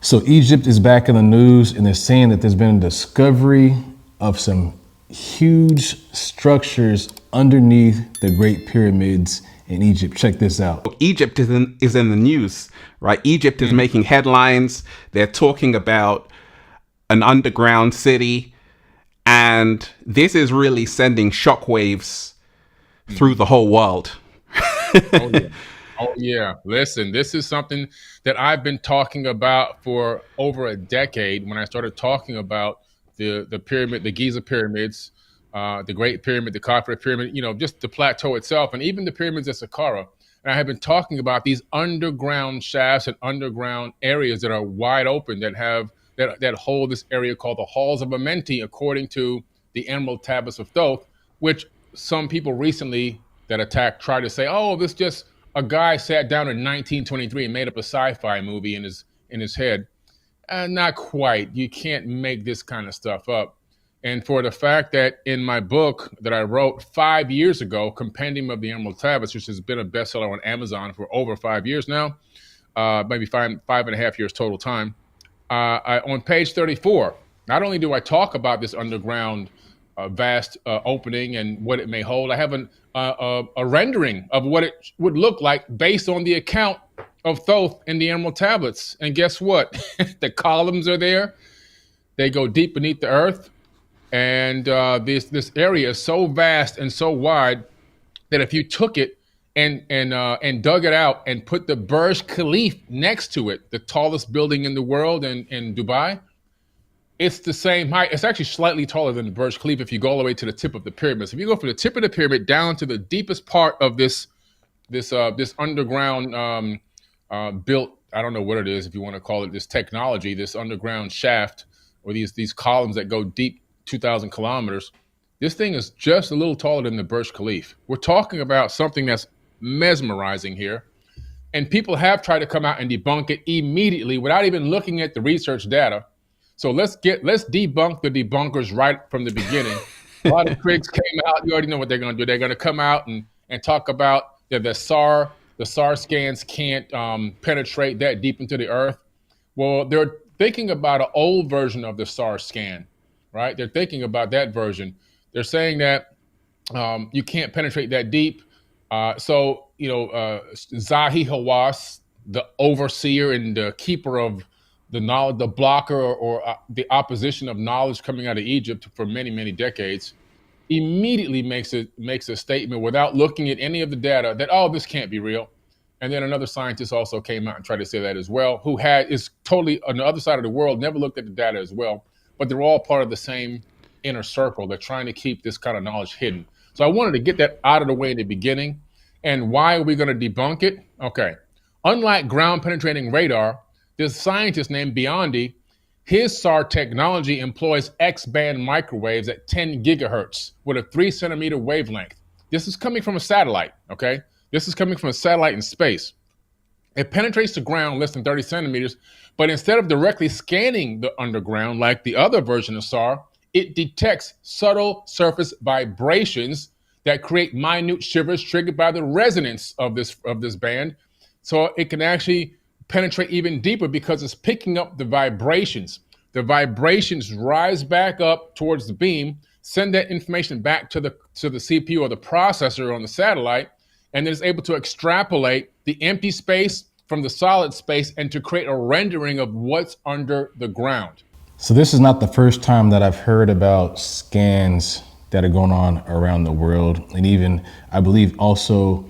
So Egypt is back in the news, and they're saying that there's been a discovery of some huge structures underneath the Great Pyramids in Egypt. Check this out. Egypt is in the news, right? Egypt is making headlines. They're talking about an underground city, and this is really sending shockwaves through the whole world. Oh yeah. Oh yeah. Listen, this is something that I've been talking about for over a decade. When I started talking about the pyramid, the Giza pyramids, the Great Pyramid, the Khafre Pyramid, just the plateau itself, and even the pyramids at Saqqara. And I have been talking about these underground shafts and underground areas that are wide open that hold this area called the Halls of Amenti, according to the Emerald Tablets of Thoth, which some people recently that attacked tried to say, oh, this just a guy sat down in 1923 and made up a sci-fi movie in his head. Not quite. You can't make this kind of stuff up. And for the fact that in my book that I wrote 5 years ago, Compendium of the Emerald Tablets, which has been a bestseller on Amazon for over 5 years now, maybe five and a half years total time, on page 34, not only do I talk about this underground vast opening and what it may hold, I have a rendering of what it would look like based on the account of Thoth in the Emerald Tablets. And guess what? The columns are there. They go deep beneath the earth. And this area is so vast and so wide that if you took it and dug it out and put the Burj Khalifa next to it, the tallest building in the world in Dubai, it's the same height. It's actually slightly taller than the Burj Khalifa if you go all the way to the tip of the pyramid. So if you go from the tip of the pyramid down to the deepest part of this underground built, I don't know what it is, if you want to call it this technology, this underground shaft, or these columns that go deep 2,000 kilometers, this thing is just a little taller than the Burj Khalifa. We're talking about something that's mesmerizing here. And people have tried to come out and debunk it immediately without even looking at the research data. So let's debunk the debunkers right from the beginning. A lot of critics came out. You already know what they're going to do. They're going to come out and talk about that the SAR scans can't penetrate that deep into the earth. Well, they're thinking about an old version of the SAR scan, right? They're thinking about that version. They're saying that you can't penetrate that deep. So Zahi Hawass, the overseer and the keeper of the knowledge, the blocker or the opposition of knowledge coming out of Egypt for many, many decades, immediately makes a statement without looking at any of the data that, oh, this can't be real. And then another scientist also came out and tried to say that as well, who is totally on the other side of the world, never looked at the data as well, but they're all part of the same inner circle. They're trying to keep this kind of knowledge hidden. So I wanted to get that out of the way in the beginning. And why are we going to debunk it? Okay. Unlike ground penetrating radar, this scientist named Biondi, his SAR technology employs X-band microwaves at 10 gigahertz with a 3 centimeter wavelength. This is coming from a satellite, okay? This is coming from a satellite in space. It penetrates the ground less than 30 centimeters, but instead of directly scanning the underground like the other version of SAR, it detects subtle surface vibrations that create minute shivers triggered by the resonance of this band. So it can actually penetrate even deeper because it's picking up the vibrations. The vibrations rise back up towards the beam, send that information back to the CPU or the processor on the satellite, and then it's able to extrapolate the empty space from the solid space and to create a rendering of what's under the ground. So this is not the first time that I've heard about scans that are going on around the world, and even I believe also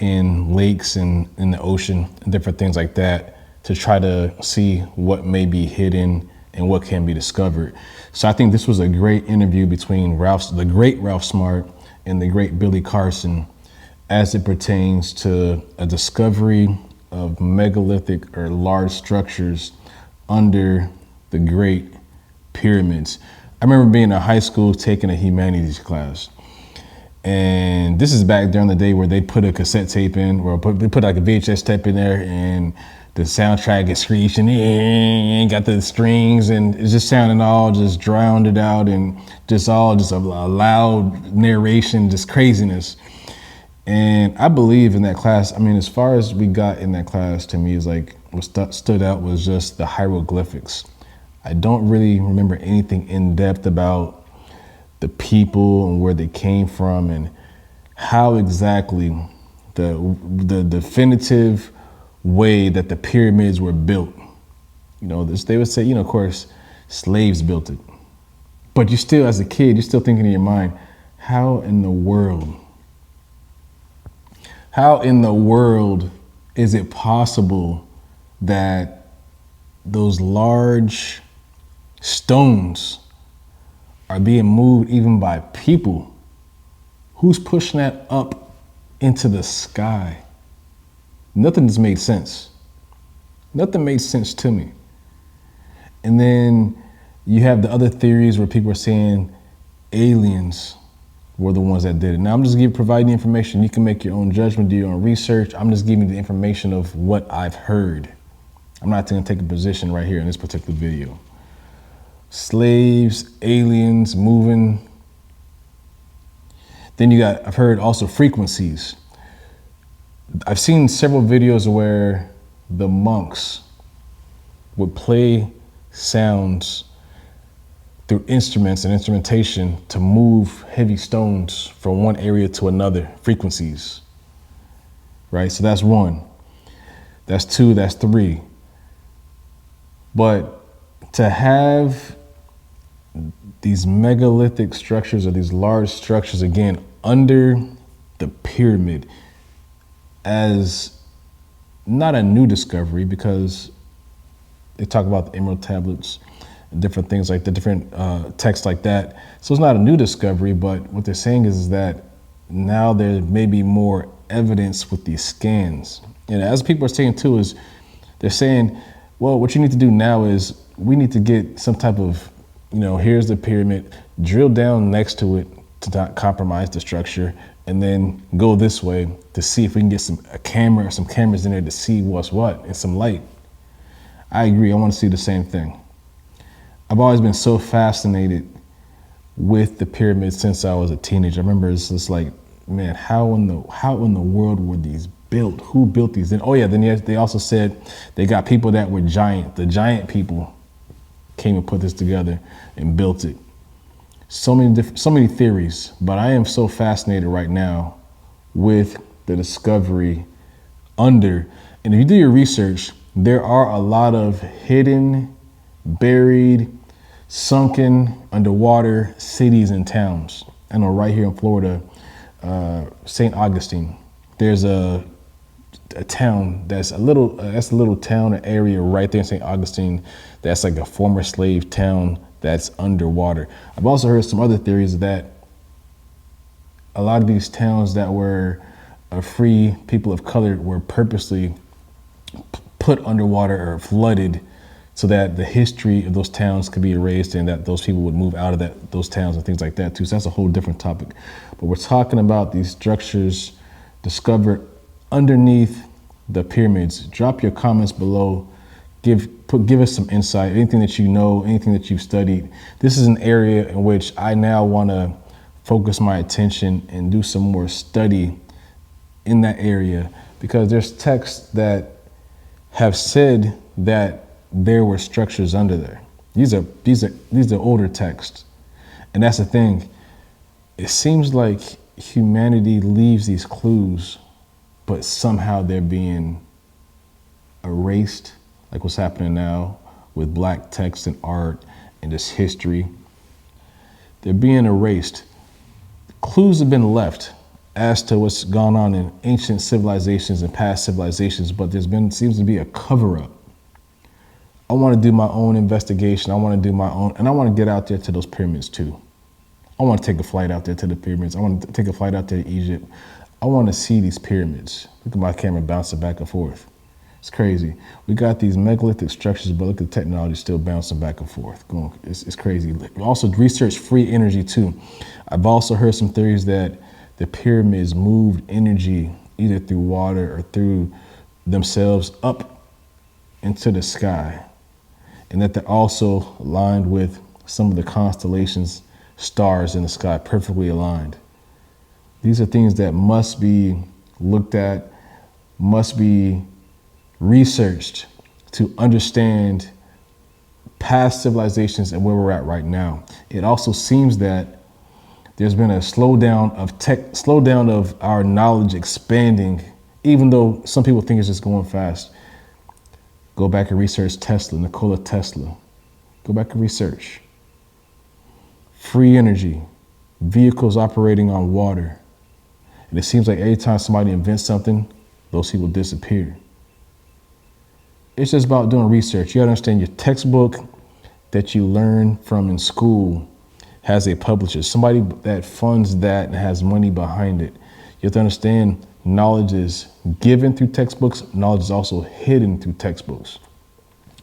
in lakes and in the ocean and different things like that, to try to see what may be hidden and what can be discovered. So I think this was a great interview between the great Ralph Smart and the great Billy Carson as it pertains to a discovery of megalithic or large structures under the Great Pyramids. I remember being in high school taking a humanities class. And this is back during the day where they put a cassette tape in, or they put like a VHS tape in there, and the soundtrack is screeching, and got the strings, and it's just sounding all just drowned it out, and just a loud narration, just craziness. And I believe in that class, I mean, as far as we got in that class, to me, is like what stood out was just the hieroglyphics. I don't really remember anything in depth about the people and where they came from and how exactly the definitive way that the pyramids were built. You know, they would say, you know, of course, slaves built it. But you still, as a kid, you're still thinking in your mind, how in the world is it possible that those large stones are being moved even by people? Who's pushing that up into the sky? Nothing has made sense. Nothing made sense to me. And then you have the other theories where people are saying aliens were the ones that did it. Now I'm just providing the information. You can make your own judgment, do your own research. I'm just giving you the information of what I've heard. I'm not going to take a position right here in this particular video. Slaves, aliens, moving. Then I've heard also frequencies. I've seen several videos where the monks would play sounds through instruments and instrumentation to move heavy stones from one area to another, frequencies, right? So that's one, that's two, that's three. But to have these megalithic structures or these large structures, again, under the pyramid as not a new discovery, because they talk about the emerald tablets, different things like the different texts like that. So it's not a new discovery, but what they're saying is that now there may be more evidence with these scans. And as people are saying too, is they're saying, well, what you need to do now is we need to get some type of, you know, here's the pyramid, drill down next to it to not compromise the structure, and then go this way to see if we can get some cameras in there to see what's what and some light. I agree, I want to see the same thing. I've always been so fascinated with the pyramids since I was a teenager. I remember it's just like, man, how in the world were these built? Who built these? Then, oh yeah, then they also said they got people that were the giant people came and put this together and built it. So many theories, but I am so fascinated right now with the discovery under, and if you do your research, there are a lot of hidden, buried, sunken underwater cities and towns. I know right here in Florida, St. Augustine, there's a town that's a little town, an area right there in St. Augustine that's like a former slave town that's underwater. I've also heard some other theories that a lot of these towns that were free people of color were purposely put underwater or flooded so that the history of those towns could be erased and that those people would move out of those towns and things like that too. So that's a whole different topic. But we're talking about these structures discovered underneath the pyramids. Drop your comments below. Give us some insight, anything that you know, anything that you've studied. This is an area in which I now want to focus my attention and do some more study in that area, because there's texts that have said that there were structures under there. These are older texts. And that's the thing. It seems like humanity leaves these clues, but somehow they're being erased, like what's happening now with black text and art and this history. They're being erased. Clues have been left as to what's gone on in ancient civilizations and past civilizations, but seems to be a cover-up. I want to do my own investigation. I want to do my own, and I want to get out there to those pyramids too. I want to take a flight out there to the pyramids. I want to take a flight out there to Egypt. I want to see these pyramids. Look at my camera bouncing back and forth. It's crazy. We got these megalithic structures, but look at the technology still bouncing back and forth. It's crazy. Also research free energy too. I've also heard some theories that the pyramids moved energy either through water or through themselves up into the sky, and that they're also aligned with some of the constellations, stars in the sky, perfectly aligned. These are things that must be looked at, must be researched to understand past civilizations and where we're at right now. It also seems that there's been a slowdown of our knowledge expanding, even though some people think it's just going fast. Go back and research Tesla, Nikola Tesla. Go back and research. Free energy, vehicles operating on water. And it seems like every time somebody invents something, those people disappear. It's just about doing research. You gotta understand your textbook that you learn from in school has a publisher, somebody that funds that and has money behind it. You have to understand knowledge is given through textbooks. Knowledge is also hidden through textbooks.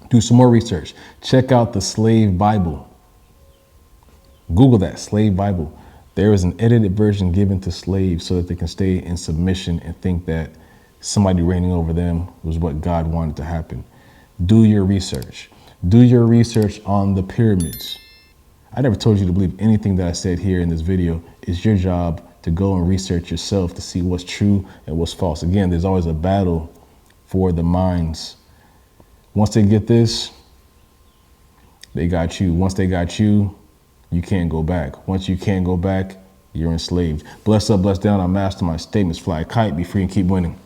Do some more research. Check out the Slave Bible. Google that, Slave Bible. There is an edited version given to slaves so that they can stay in submission and think that somebody reigning over them was what God wanted to happen. Do your research. Do your research on the pyramids. I never told you to believe anything that I said here in this video. It's your job to go and research yourself to see what's true and what's false. Again, there's always a battle for the minds. Once they get this, they got you. Once they got you, you can't go back. Once you can't go back, you're enslaved. Bless up, bless down on Mastermind Statements. Fly a kite, be free, and keep winning.